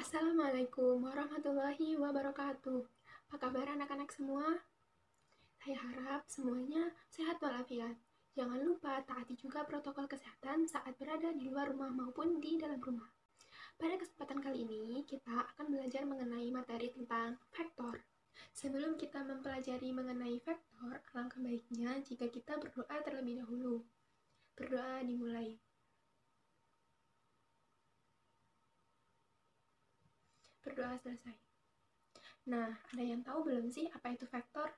Assalamualaikum warahmatullahi wabarakatuh. Apa kabar anak-anak semua? Saya harap semuanya sehat walafiat. Jangan lupa taati juga protokol kesehatan saat berada di luar rumah maupun di dalam rumah. Pada kesempatan kali ini, kita akan belajar mengenai materi tentang vektor. Sebelum kita mempelajari mengenai vektor, alangkah baiknya jika kita berdoa terlebih dahulu. Berdoa dimulai. Berdoa selesai. Nah, ada yang tahu belum sih apa itu vektor?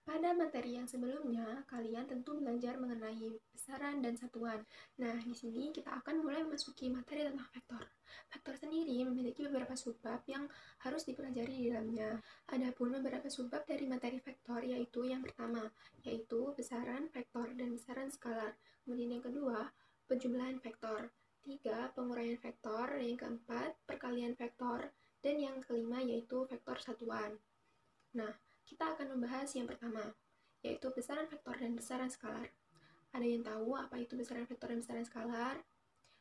Pada materi yang sebelumnya, kalian tentu belajar mengenai besaran dan satuan. Nah, di sini kita akan mulai memasuki materi tentang vektor. Vektor sendiri memiliki beberapa subbab yang harus dipelajari di dalamnya. Adapun beberapa subbab dari materi vektor yaitu yang pertama, yaitu besaran vektor dan besaran skalar. Kemudian yang kedua, penjumlahan vektor. Tiga, penguraian vektor. Yang keempat, perkalian vektor. Dan yang kelima yaitu vektor satuan. Nah, kita akan membahas yang pertama, yaitu besaran vektor dan besaran skalar. Ada yang tahu apa itu besaran vektor dan besaran skalar?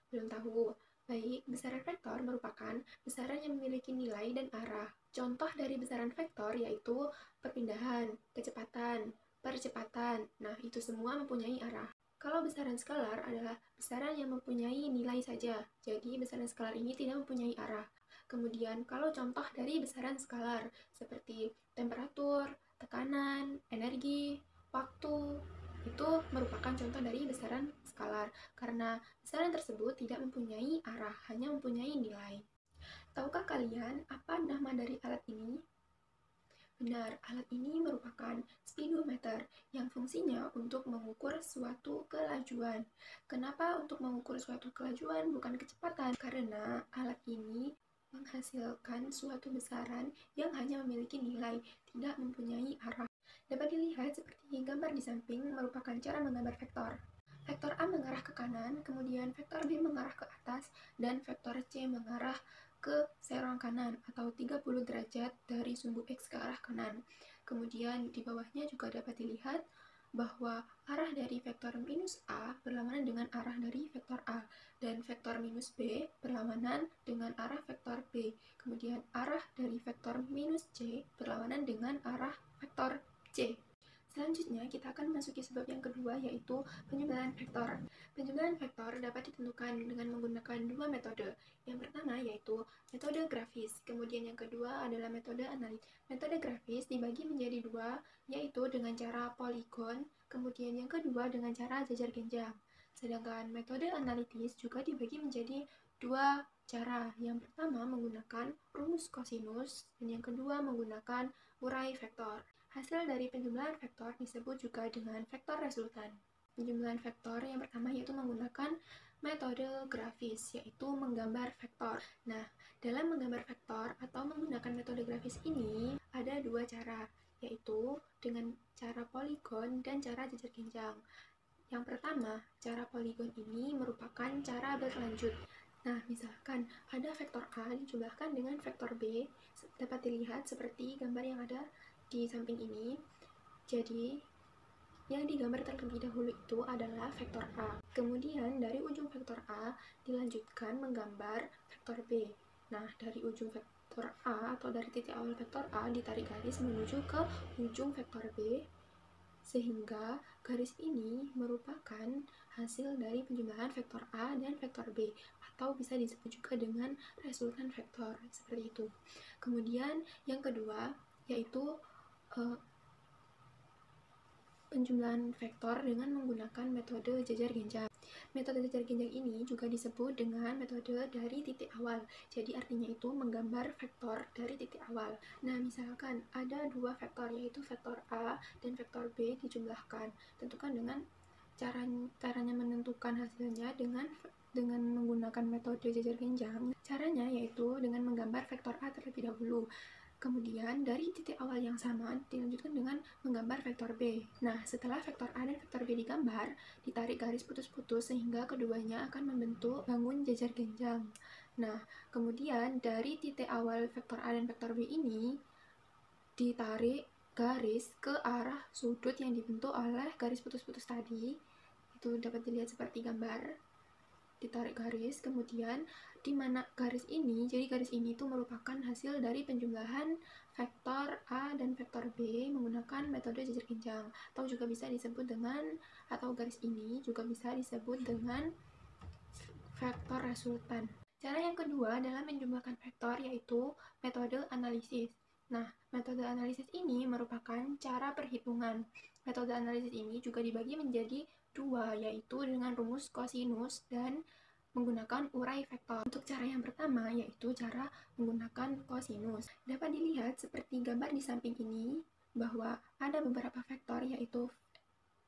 Belum tahu. Baik, besaran vektor merupakan besaran yang memiliki nilai dan arah. Contoh dari besaran vektor yaitu perpindahan, kecepatan, percepatan. Nah, itu semua mempunyai arah. Kalau besaran skalar adalah besaran yang mempunyai nilai saja, jadi besaran skalar ini tidak mempunyai arah. Kemudian, kalau contoh dari besaran skalar seperti temperatur, tekanan, energi, waktu, itu merupakan contoh dari besaran skalar karena besaran tersebut tidak mempunyai arah, hanya mempunyai nilai. Tahukah kalian apa nama dari alat ini? Benar, alat ini merupakan speedometer yang fungsinya untuk mengukur suatu kelajuan. Kenapa untuk mengukur suatu kelajuan bukan kecepatan? Karena alat ini menghasilkan suatu besaran yang hanya memiliki nilai, tidak mempunyai arah. Dapat dilihat seperti gambar di samping merupakan cara menggambar vektor. Vektor A mengarah ke kanan, kemudian vektor B mengarah ke atas, dan vektor C mengarah ke serong kanan atau 30 derajat dari sumbu X ke arah kanan. Kemudian di bawahnya juga dapat dilihat bahwa arah dari vektor minus A berlawanan dengan arah dari vektor A dan vektor minus B berlawanan dengan arah vektor B. Kemudian arah dari vektor minus C berlawanan dengan arah vektor C. Selanjutnya, kita akan memasuki sebab yang kedua, yaitu penjumlahan vektor. Penjumlahan vektor dapat ditentukan dengan menggunakan dua metode. Yang pertama yaitu metode grafis, kemudian yang kedua adalah metode analitis. Metode grafis dibagi menjadi dua, yaitu dengan cara poligon, kemudian yang kedua dengan cara jajar genjang. Sedangkan metode analitis juga dibagi menjadi dua cara. Yang pertama menggunakan rumus kosinus, dan yang kedua menggunakan urai vektor. Hasil dari penjumlahan vektor disebut juga dengan vektor resultan. Penjumlahan vektor yang pertama yaitu menggunakan metode grafis, yaitu menggambar vektor. Nah, dalam menggambar vektor atau menggunakan metode grafis ini ada dua cara, yaitu dengan cara poligon dan cara jajar genjang. Yang pertama, cara poligon ini merupakan cara berlanjut. Nah, misalkan ada vektor A dijumlahkan dengan vektor B, dapat dilihat seperti gambar yang ada di samping ini. Jadi, yang digambar terlebih dahulu itu adalah vektor A. Kemudian, dari ujung vektor A dilanjutkan menggambar vektor B. Nah, dari ujung vektor A atau dari titik awal vektor A ditarik garis menuju ke ujung vektor B, sehingga garis ini merupakan hasil dari penjumlahan vektor A dan vektor B, atau bisa disebut juga dengan resultan vektor, seperti itu. Kemudian yang kedua yaitu penjumlahan vektor dengan menggunakan metode jajar genjang. Metode jajar genjang ini juga disebut dengan metode dari titik awal. Jadi artinya itu menggambar vektor dari titik awal. Nah, misalkan ada dua vektor yaitu vektor A dan vektor B dijumlahkan. Tentukan dengan caranya menentukan hasilnya dengan menggunakan metode jajar genjang. Caranya yaitu dengan menggambar vektor A terlebih dahulu. Kemudian dari titik awal yang sama dilanjutkan dengan menggambar vektor B. Nah, setelah vektor A dan vektor B digambar, ditarik garis putus-putus sehingga keduanya akan membentuk bangun jajar genjang. Nah, kemudian dari titik awal vektor A dan vektor B ini ditarik garis ke arah sudut yang dibentuk oleh garis putus-putus tadi. Itu dapat dilihat seperti gambar. ditarik garis, kemudian di mana garis ini, jadi garis ini itu merupakan hasil dari penjumlahan vektor A dan vektor B menggunakan metode jejer genjang, atau juga bisa disebut dengan, atau garis ini juga bisa disebut dengan vektor resultan. Cara yang kedua dalam menjumlahkan vektor yaitu metode analisis. Nah, metode analisis ini merupakan cara perhitungan. Metode analisis ini juga dibagi menjadi dua, yaitu dengan rumus kosinus dan menggunakan urai vektor. Untuk cara yang pertama yaitu cara menggunakan kosinus. Dapat dilihat seperti gambar di samping ini bahwa ada beberapa vektor yaitu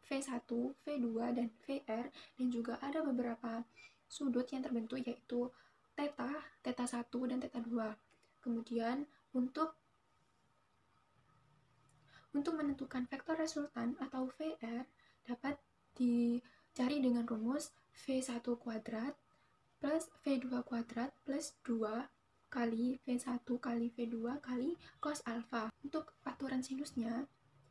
V1, V2, dan VR, dan juga ada beberapa sudut yang terbentuk yaitu theta, theta 1, dan theta 2. Kemudian untuk menentukan vektor resultan atau VR dapat dicari dengan rumus V1 kuadrat plus V2 kuadrat plus 2 kali V1 kali V2 kali cos alpha. Untuk aturan sinusnya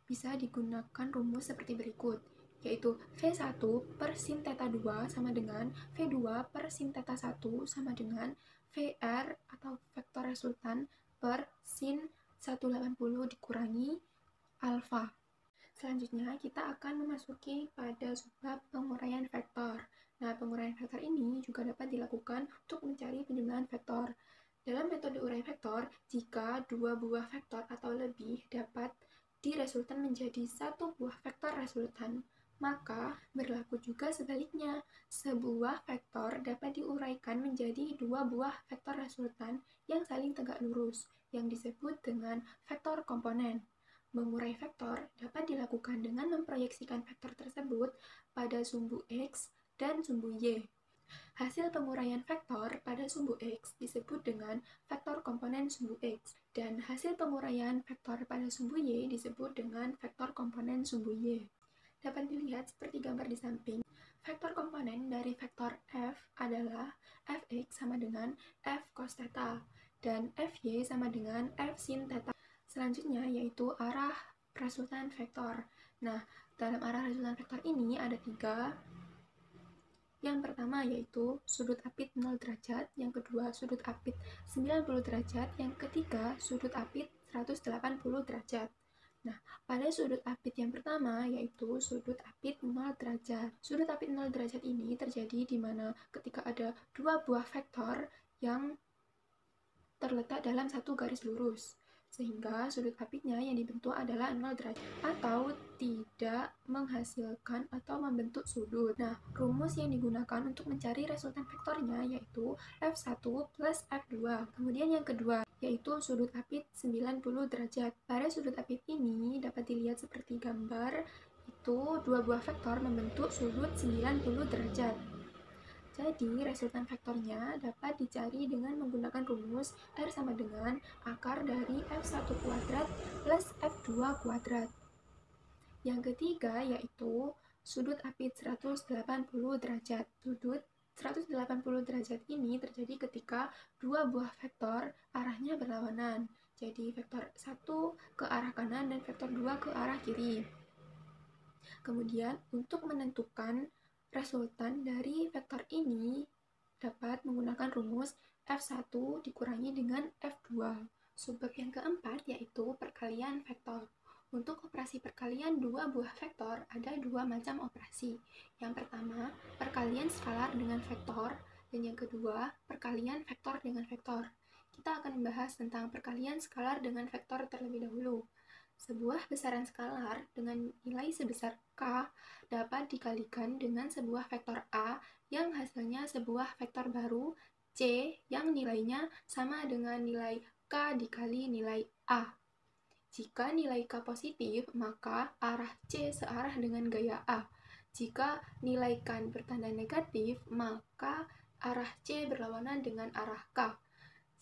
bisa digunakan rumus seperti berikut, yaitu V1 per sin theta 2 sama dengan V2 per sin theta 1 sama dengan VR atau vektor resultan per sin 180 dikurangi alpha. Selanjutnya, kita akan memasuki pada bab penguraian vektor. Nah, penguraian vektor ini juga dapat dilakukan untuk mencari penjumlahan vektor. Dalam metode urai vektor, jika dua buah vektor atau lebih dapat diresultan menjadi satu buah vektor resultan, maka berlaku juga sebaliknya. Sebuah vektor dapat diuraikan menjadi dua buah vektor resultan yang saling tegak lurus, yang disebut dengan vektor komponen. Mengurai vektor dapat dilakukan dengan memproyeksikan vektor tersebut pada sumbu X dan sumbu Y. Hasil penguraian vektor pada sumbu X disebut dengan vektor komponen sumbu X, dan hasil penguraian vektor pada sumbu Y disebut dengan vektor komponen sumbu Y. Dapat dilihat seperti gambar di samping. Vektor komponen dari vektor F adalah Fx sama dengan F cos theta, dan Fy sama dengan F sin theta. Selanjutnya yaitu arah resultan vektor. Nah, dalam arah resultan vektor ini ada tiga. Yang pertama yaitu sudut apit 0 derajat, yang kedua sudut apit 90 derajat, yang ketiga sudut apit 180 derajat. Nah, pada sudut apit yang pertama yaitu sudut apit 0 derajat. Sudut apit 0 derajat ini terjadi di mana ketika ada dua buah vektor yang terletak dalam satu garis lurus, sehingga sudut apitnya yang dibentuk adalah 0 derajat atau tidak menghasilkan atau membentuk sudut. Nah, rumus yang digunakan untuk mencari resultan vektornya yaitu F1 plus F2. Kemudian yang kedua yaitu sudut apit 90 derajat. Pada sudut apit ini dapat dilihat seperti gambar, itu dua buah vektor membentuk sudut 90 derajat. Jadi, resultan vektornya dapat dicari dengan menggunakan rumus R sama dengan akar dari F1 kuadrat plus F2 kuadrat. Yang ketiga yaitu sudut apit 180 derajat. Sudut 180 derajat ini terjadi ketika dua buah vektor arahnya berlawanan. Jadi, vektor 1 ke arah kanan dan vektor 2 ke arah kiri. Kemudian, untuk menentukan resultan dari vektor ini dapat menggunakan rumus F1 dikurangi dengan F2. Subbab yang keempat yaitu perkalian vektor. Untuk operasi perkalian dua buah vektor ada dua macam operasi. Yang pertama, perkalian skalar dengan vektor, dan yang kedua, perkalian vektor dengan vektor. Kita akan membahas tentang perkalian skalar dengan vektor terlebih dahulu. Sebuah besaran skalar dengan nilai sebesar K dapat dikalikan dengan sebuah vektor A yang hasilnya sebuah vektor baru C yang nilainya sama dengan nilai K dikali nilai A. Jika nilai K positif, maka arah C searah dengan gaya A. Jika nilai K bertanda negatif, maka arah C berlawanan dengan arah K.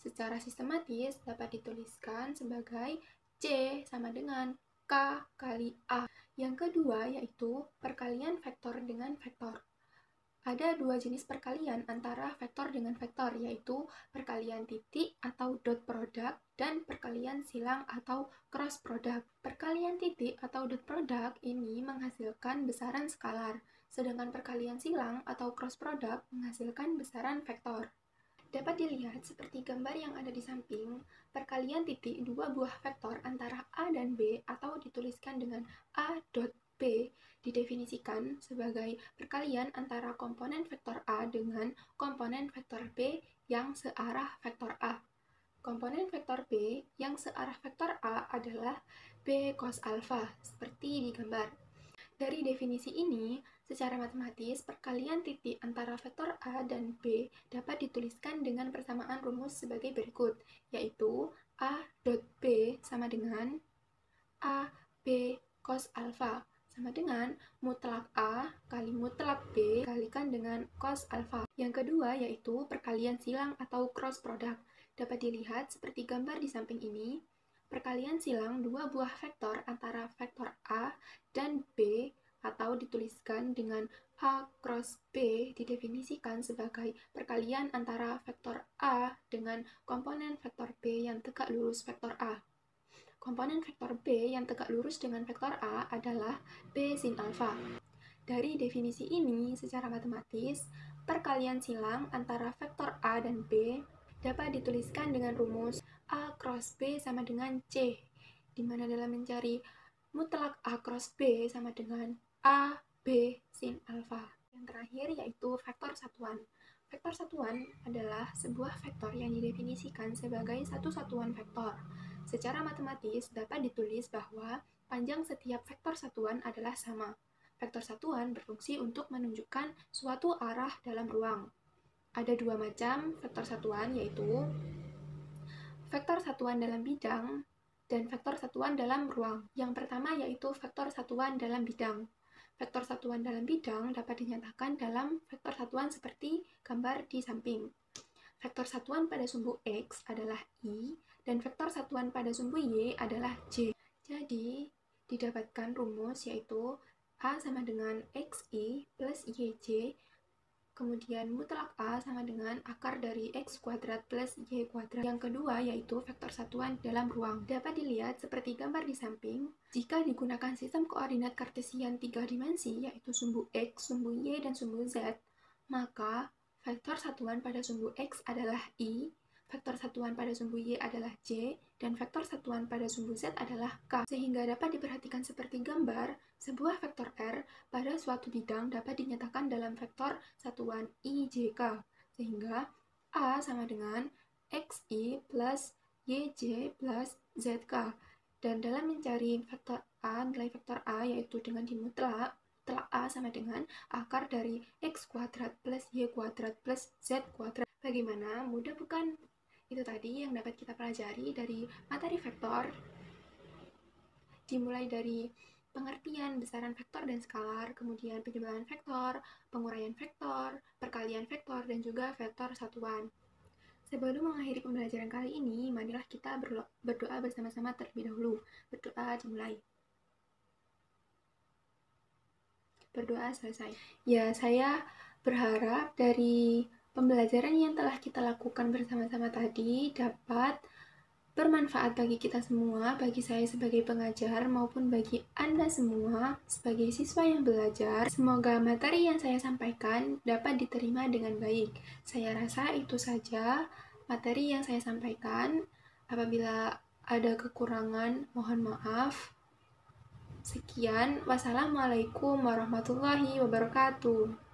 Secara sistematis dapat dituliskan sebagai C sama dengan K kali A. Yang kedua yaitu perkalian vektor dengan vektor. Ada dua jenis perkalian antara vektor dengan vektor, yaitu perkalian titik atau dot product dan perkalian silang atau cross product. Perkalian titik atau dot product ini menghasilkan besaran skalar, Sedangkan perkalian silang atau cross product menghasilkan besaran vektor. Dapat dilihat seperti gambar yang ada di samping, perkalian titik dua buah vektor antara A dan B atau dituliskan dengan A dot B didefinisikan sebagai perkalian antara komponen vektor A dengan komponen vektor B yang searah vektor A. Komponen vektor B yang searah vektor A adalah B cos alpha, seperti di gambar. Dari definisi ini, secara matematis, perkalian titik antara vektor A dan B dapat dituliskan dengan persamaan rumus sebagai berikut, yaitu A dot B sama dengan A B cos alpha sama dengan mutlak A kali mutlak B kalikan dengan cos alpha. Yang kedua yaitu perkalian silang atau cross product. Dapat dilihat seperti gambar di samping ini. Perkalian silang dua buah vektor antara vektor A dan B atau dituliskan dengan A cross B didefinisikan sebagai perkalian antara vektor A dengan komponen vektor B yang tegak lurus vektor A. Komponen vektor B yang tegak lurus dengan vektor A adalah B sin alpha. Dari definisi ini, secara matematis, perkalian silang antara vektor A dan B dapat dituliskan dengan rumus A cross B sama dengan C, di mana dalam mencari mutlak A cross B sama dengan A B sin alpha. Yang terakhir yaitu vektor satuan. Vektor satuan adalah sebuah vektor yang didefinisikan sebagai satu satuan vektor. Secara matematis dapat ditulis bahwa panjang setiap vektor satuan adalah sama. Vektor satuan berfungsi untuk menunjukkan suatu arah dalam ruang. Ada dua macam vektor satuan, yaitu vektor satuan dalam bidang dan vektor satuan dalam ruang. Yang pertama yaitu vektor satuan dalam bidang. Vektor satuan dalam bidang dapat dinyatakan dalam vektor satuan seperti gambar di samping. Vektor satuan pada sumbu X adalah I, dan vektor satuan pada sumbu Y adalah J. Jadi, didapatkan rumus yaitu A sama dengan XI plus YJ, kemudian mutlak A sama dengan akar dari X kuadrat plus Y kuadrat. Yang kedua yaitu vektor satuan dalam ruang. Dapat dilihat seperti gambar di samping, jika digunakan sistem koordinat kartesian 3 dimensi, yaitu sumbu X, sumbu Y, dan sumbu Z, maka vektor satuan pada sumbu X adalah I, vektor satuan pada sumbu Y adalah J, dan vektor satuan pada sumbu Z adalah K. Sehingga dapat diperhatikan seperti gambar, sebuah vektor R pada suatu bidang dapat dinyatakan dalam vektor satuan IJK. Sehingga A sama dengan XI plus YJ plus ZK. Dan dalam mencari vektor A, nilai vektor A yaitu dengan dimutlak, mutlak A sama dengan akar dari X kuadrat plus Y kuadrat plus Z kuadrat. Bagaimana? Mudah bukan? Itu tadi yang dapat kita pelajari dari materi vektor, dimulai dari pengertian besaran vektor dan skalar, kemudian penjumlahan vektor, penguraian vektor, perkalian vektor, dan juga vektor satuan. Sebelum mengakhiri pembelajaran kali ini, marilah kita berdoa bersama-sama terlebih dahulu. Berdoa dimulai. Berdoa selesai. Ya, saya berharap dari pembelajaran yang telah kita lakukan bersama-sama tadi dapat bermanfaat bagi kita semua, bagi saya sebagai pengajar maupun bagi Anda semua sebagai siswa yang belajar. Semoga materi yang saya sampaikan dapat diterima dengan baik. Saya rasa itu saja materi yang saya sampaikan. Apabila ada kekurangan, mohon maaf. Sekian, wassalamualaikum warahmatullahi wabarakatuh.